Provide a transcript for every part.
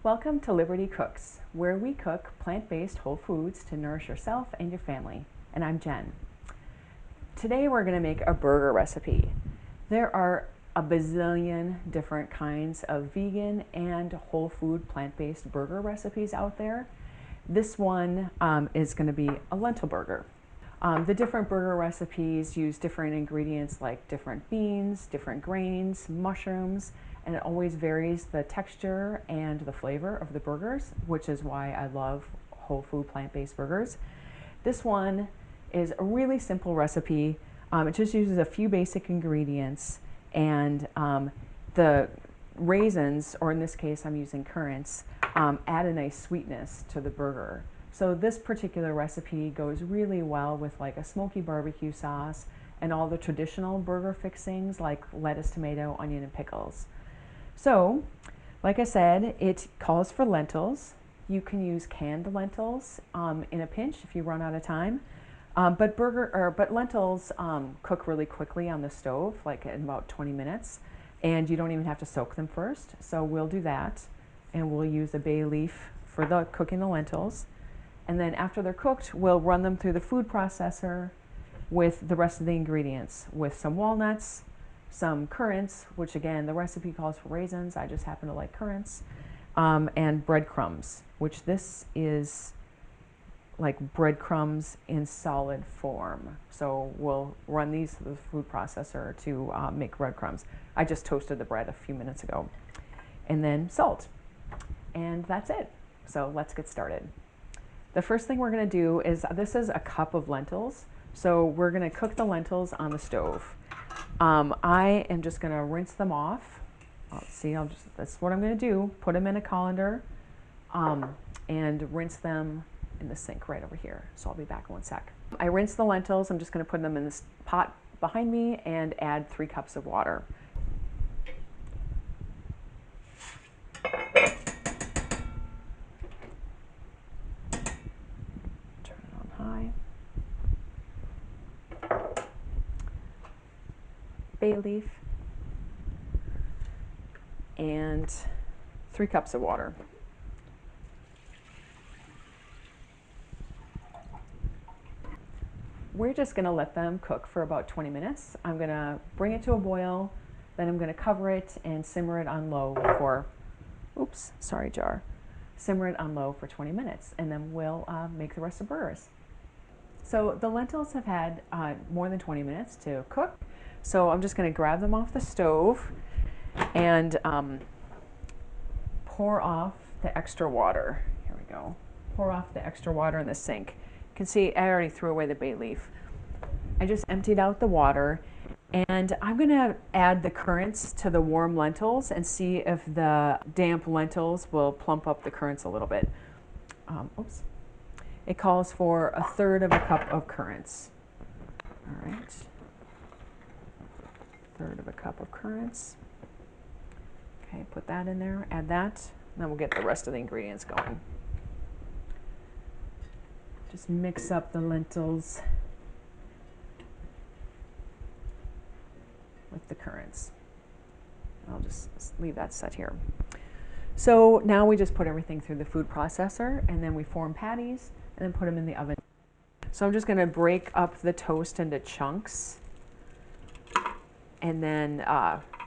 Welcome to Liberty Cooks, where we cook plant-based whole foods to nourish yourself and your family. And I'm Jen. Today we're going to make a burger recipe. There are a bazillion different kinds of vegan and whole food plant-based burger recipes out there. This one is going to be a lentil burger. The different burger recipes use different ingredients like different beans, different grains, mushrooms, and it always varies the texture and the flavor of the burgers, which is why I love whole food plant-based burgers. This one is a really simple recipe. It just uses a few basic ingredients, and the raisins, or in this case I'm using currants, add a nice sweetness to the burger. So this particular recipe goes really well with like a smoky barbecue sauce and all the traditional burger fixings like lettuce, tomato, onion, and pickles. So, like I said, it calls for lentils. You can use canned lentils in a pinch if you run out of time. But lentils cook really quickly on the stove, like in about 20 minutes, and you don't even have to soak them first. So we'll do that, and we'll use a bay leaf for the cooking the lentils. And then after they're cooked, we'll run them through the food processor with the rest of the ingredients, with some walnuts, some currants, which again, the recipe calls for raisins. I just happen to like currants, and breadcrumbs, which this is like breadcrumbs in solid form. So we'll run these through the food processor to make breadcrumbs. I just toasted the bread a few minutes ago. And then salt. And that's it. So let's get started. The first thing we're going to do is, this is a cup of lentils. So we're going to cook the lentils on the stove. I am just going to rinse them off. That's what I'm going to do. Put them in a colander and rinse them in the sink right over here. So I'll be back in one sec. I rinsed the lentils. I'm just going to put them in this pot behind me and add 3 cups of water. Turn it on high. Bay leaf, and 3 cups of water. We're just going to let them cook for about 20 minutes. I'm going to bring it to a boil, then I'm going to cover it and simmer it on low for, simmer it on low for 20 minutes, and then we'll make the rest of the burgers. So the lentils have had more than 20 minutes to cook. So I'm just going to grab them off the stove and pour off the extra water. Here we go. Pour off the extra water in the sink. You can see I already threw away the bay leaf. I just emptied out the water, and I'm going to add the currants to the warm lentils and see if the damp lentils will plump up the currants a little bit. It calls for 1/3 of a cup of currants. All right. 1/3 of a cup of currants. Okay, put that in there, add that, and then we'll get the rest of the ingredients going. Just mix up the lentils with the currants. I'll just leave that set here. So now we just put everything through the food processor, and then we form patties and then put them in the oven. So I'm just going to break up the toast into chunks and then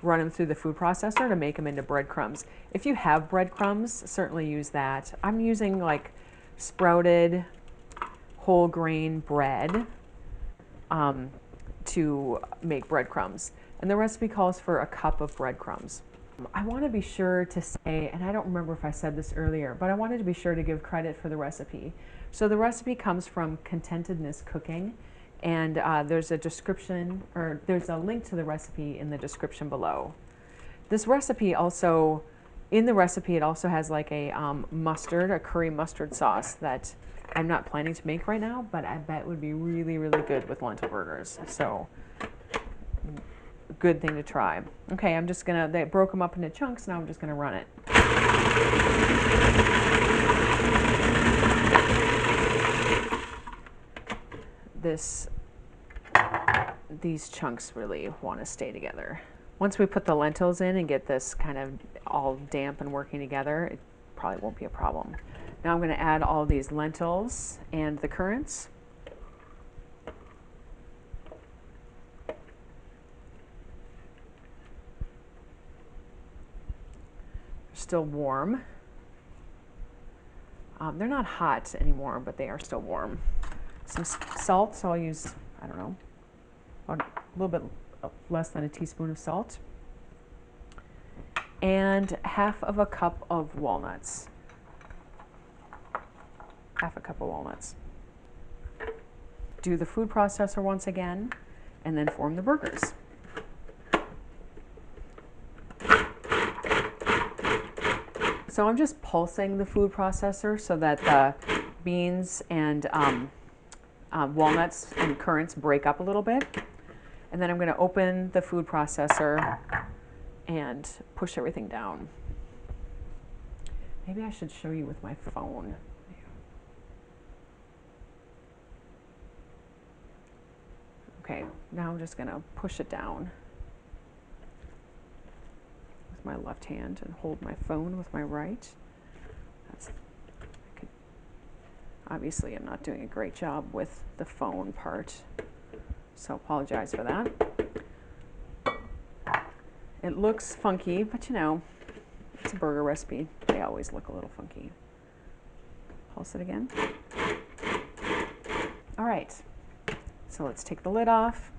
run them through the food processor to make them into breadcrumbs. If you have breadcrumbs, certainly use that. I'm using like sprouted whole grain bread to make breadcrumbs. And the recipe calls for a cup of breadcrumbs. I want to be sure to say, and I don't remember if I said this earlier, but I wanted to be sure to give credit for the recipe. So the recipe comes from Contentedness Cooking, and there's a description, or there's a link to the recipe in the description below. This recipe also, in the recipe, it also has like a curry mustard sauce that I'm not planning to make right now, but I bet would be really, really good with lentil burgers. So, good thing to try. Okay, they broke them up into chunks, now I'm just gonna run it. These chunks really want to stay together. Once we put the lentils in and get this kind of all damp and working together, it probably won't be a problem. Now I'm going to add all these lentils and the currants. Still warm. They're not hot anymore, but they are still warm. Some salt, so I'll use, I don't know, a little bit less than a teaspoon of salt. And half of a cup of walnuts. Half a cup of walnuts. Do the food processor once again, and then form the burgers. So I'm just pulsing the food processor so that the beans and walnuts and currants break up a little bit. And then I'm going to open the food processor and push everything down. Maybe I should show you with my phone. Okay, now I'm just going to push it down with my left hand and hold my phone with my right. Obviously, I'm not doing a great job with the phone part, so apologize for that. It looks funky, but you know, it's a burger recipe. They always look a little funky. Pulse it again. All right, so let's take the lid off.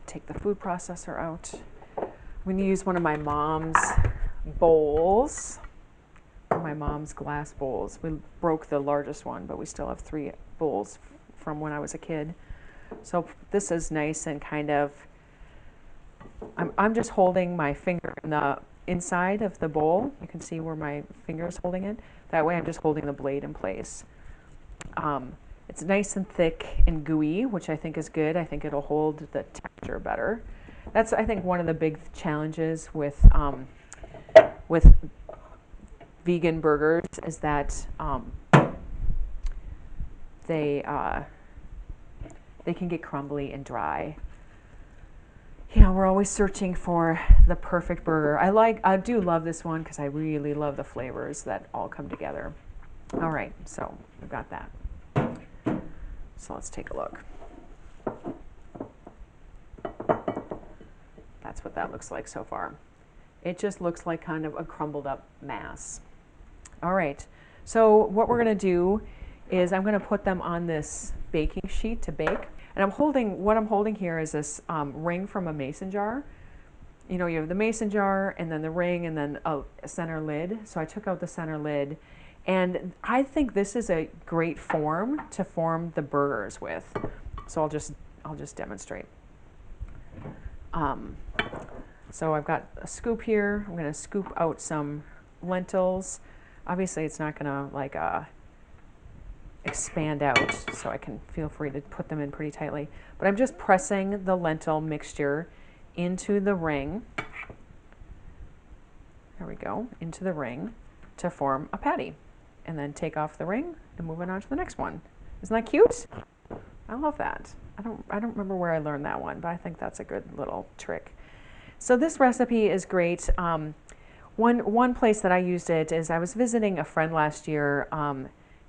Take the food processor out. I'm going to use one of my mom's bowls. My mom's glass bowls. We broke the largest one, but we still have 3 bowls from when I was a kid. So this is nice and kind of, I'm just holding my finger in the inside of the bowl. You can see where my finger is holding it. That way I'm just holding the blade in place. It's nice and thick and gooey, which I think is good. I think it'll hold the texture better. That's, I think, one of the big challenges with vegan burgers is that they can get crumbly and dry. You know, we're always searching for the perfect burger. I do love this one because I really love the flavors that all come together. All right, so we've got that. So let's take a look. That's what that looks like so far. It just looks like kind of a crumbled up mass. All right, so what we're gonna do is I'm gonna put them on this baking sheet to bake. And what I'm holding here is this ring from a mason jar. You know, you have the mason jar and then the ring and then a center lid. So I took out the center lid, and I think this is a great form to form the burgers with. So I'll just demonstrate. So I've got a scoop here. I'm gonna scoop out some lentils. Obviously it's not gonna like expand out, so I can feel free to put them in pretty tightly. But I'm just pressing the lentil mixture into the ring. There we go, into the ring to form a patty. And then take off the ring and move it on to the next one. Isn't that cute? I love that. I don't remember where I learned that one, but I think that's a good little trick. So this recipe is great. One place that I used it is I was visiting a friend last year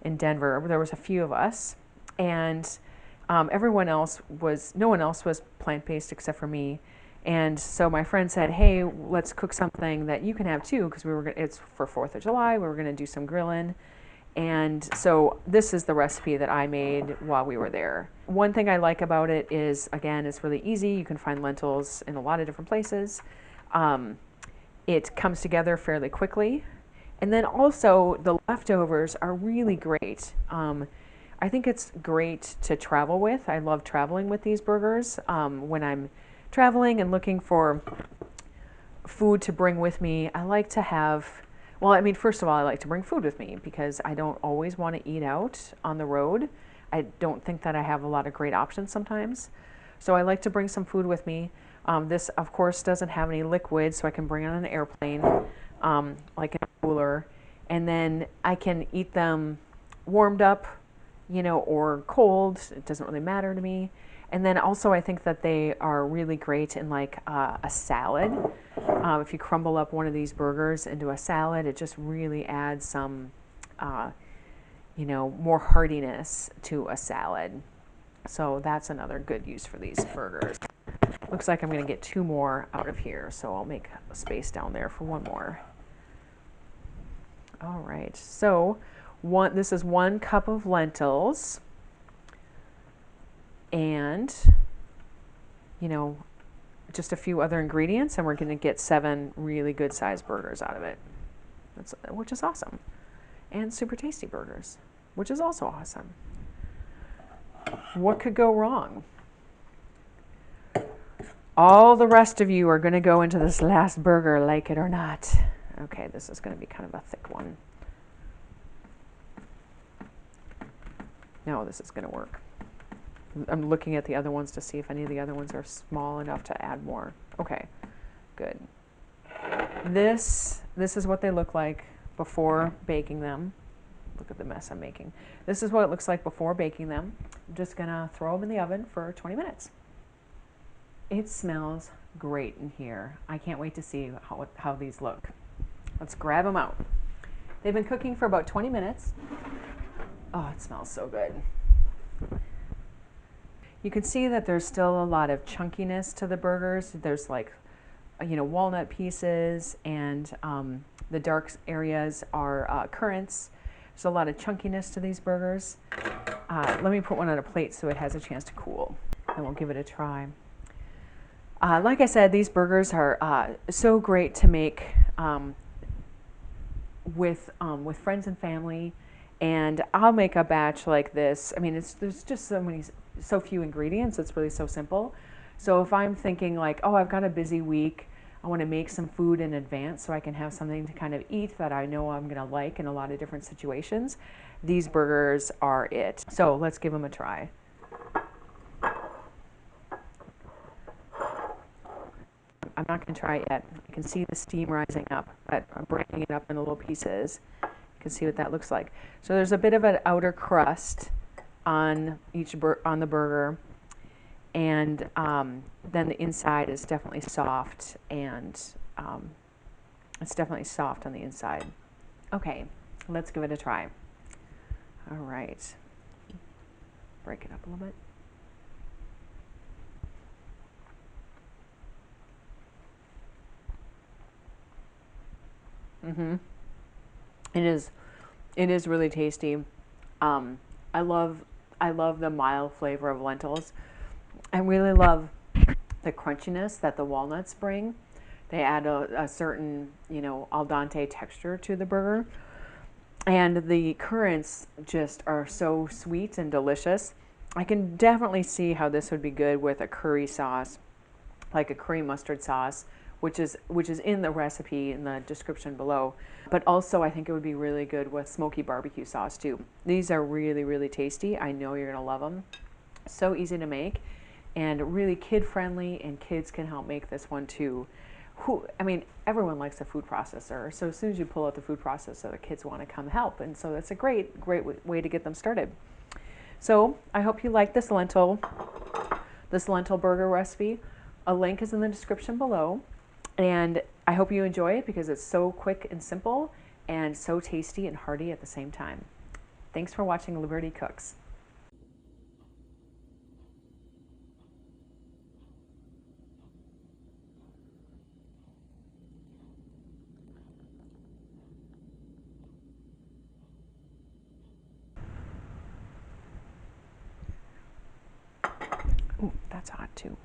in Denver. There was a few of us, and no one else was plant-based except for me. And so my friend said, hey, let's cook something that you can have too, because it's for 4th of July. We were going to do some grilling. And so this is the recipe that I made while we were there. One thing I like about it is, again, it's really easy. You can find lentils in a lot of different places. It comes together fairly quickly. And then also the leftovers are really great. I think it's great to travel with. I love traveling with these burgers. When I'm traveling and looking for food to bring with me, I like to have, well, I mean, first of all, I like to bring food with me because I don't always want to eat out on the road. I don't think that I have a lot of great options sometimes. So I like to bring some food with me. This, of course, doesn't have any liquid, so I can bring it on an airplane, like in a cooler. And then I can eat them warmed up, you know, or cold. It doesn't really matter to me. And then also I think that they are really great in like a salad. If you crumble up one of these burgers into a salad, it just really adds some, more heartiness to a salad. So that's another good use for these burgers. Looks like I'm going to get 2 more out of here, so I'll make a space down there for 1 more. All right, so this is 1 cup of lentils, and just a few other ingredients, and we're going to get 7 really good sized burgers out of it, which is awesome, and super tasty burgers, which is also awesome. What could go wrong? All the rest of you are going to go into this last burger, like it or not. Okay, this is going to be kind of a thick one. No, this is going to work. I'm looking at the other ones to see if any of the other ones are small enough to add more. Okay, good. This is what they look like before baking them. Look at the mess I'm making. This is what it looks like before baking them. I'm just going to throw them in the oven for 20 minutes. It smells great in here. I can't wait to see how these look. Let's grab them out. They've been cooking for about 20 minutes. Oh, it smells so good. You can see that there's still a lot of chunkiness to the burgers. There's like, walnut pieces, and the dark areas are currants. There's a lot of chunkiness to these burgers. Let me put one on a plate so it has a chance to cool, and we'll give it a try. Like I said, these burgers are so great to make with friends and family, and I'll make a batch like this. I mean, there's just so few ingredients. It's really so simple. So if I'm thinking like, oh, I've got a busy week, I want to make some food in advance so I can have something to kind of eat that I know I'm going to like in a lot of different situations, these burgers are it. So let's give them a try. I'm not going to try it yet. You can see the steam rising up, but I'm breaking it up into little pieces. You can see what that looks like. So there's a bit of an outer crust on on the burger, and then the inside is definitely soft, and it's definitely soft on the inside. Okay, let's give it a try. All right, break it up a little bit. It is really tasty. I love the mild flavor of lentils. I really love the crunchiness that the walnuts bring. They add a certain, al dente texture to the burger. And the currants just are so sweet and delicious. I can definitely see how this would be good with a curry sauce, like a curry mustard sauce, which is in the recipe in the description below. But also I think it would be really good with smoky barbecue sauce too. These are really, really tasty. I know you're gonna love them. So easy to make and really kid friendly, and kids can help make this one too. Everyone likes a food processor. So as soon as you pull out the food processor, the kids want to come help. And so that's a great way to get them started. So I hope you like this lentil burger recipe. A link is in the description below. And I hope you enjoy it because it's so quick and simple and so tasty and hearty at the same time. Thanks for watching Liberty Cooks. Ooh, that's hot too.